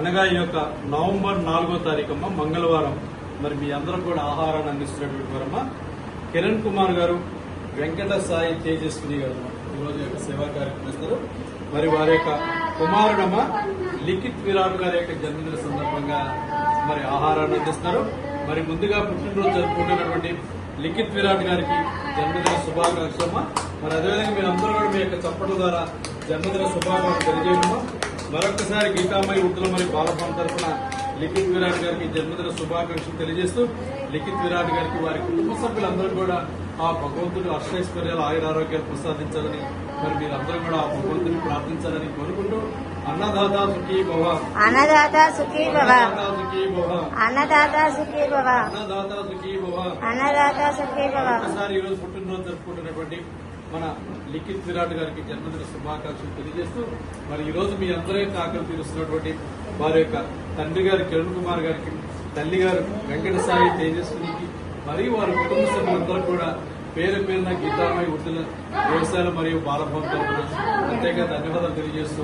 అనగా ఈ యొక్క నవంబర్ 4వ తారీఖమ్మ మంగళవారం మరి మీ అందరూ కూడా ఆహారాన్ని అందిస్తున్నటువంటి వారమ్మ కిరణ్ కుమార్ గారు, వెంకట సాయి తేజస్విని గారు ఈరోజు యొక్క సేవా కార్యక్రమం ఇస్తారు. మరి వారి యొక్క కుమారుడమ్మ లిఖిత్ విరాట్ గారి యొక్క జన్మదిన సందర్భంగా మరి ఆహారాన్ని అందిస్తున్నారు. మరి ముందుగా పుట్టినరోజు జరుపుకుంటున్నటువంటి లిఖిత్ విరాట్ గారికి జన్మదిన శుభాకాంక్షలమ్మ. మరి అదేవిధంగా మీరందరూ కూడా మీ యొక్క చప్పట్ల ద్వారా జన్మదిన శుభాకాంక్షలు తెలియజేయడము. మరొకసారి గీతామయ్య ఉద్దుల మరియు బాలభవన్ తరఫున లిఖిత్ విరాట్ గారికి జన్మదిన శుభాకాంక్షలు తెలియజేస్తూ లిఖిత్ విరాట్ గారికి వారి కుటుంబ సభ్యులందరూ కూడా ఆ భగవంతుడు అష్టైశ్వర్యాలు ఆయురారోగ్యాలు ప్రసాదించాలని మరి మీరందరూ కూడా ఆ భగవంతుని ప్రార్థించాలని కోరుకుంటూ అన్నదాత సుఖీ భవ, అన్నదాత సుఖీ భవ, సుఖీ భవ, అన్నదాత సుఖీ భవ, అన్నదాత సుఖీ భవ. అన్నదాత సుఖీ భవ. ఒకసారి ఈరోజు పుట్టినరోజు జరుపుకుంటున్నటువంటి మన లిఖిత్ విరాట్ గారికి జన్మదిన శుభాకాంక్షలు తెలియజేస్తూ మరి ఈ రోజు మీ అందరి ఆకలి తీరుస్తున్నటువంటి వారి యొక్క తండ్రి గారు కిరణ్ కుమార్ గారికి, తల్లి గారు వెంకట సాయి తేజస్వినికి మరియు వారి కుటుంబ సభ్యులందరూ కూడా పేరు పేరున గీతామయ్య ఉద్దుల వ్యవసాయాలు మరియు బాలభవన్ తరఫున ప్రత్యేక ధన్యవాదాలు తెలియజేస్తూ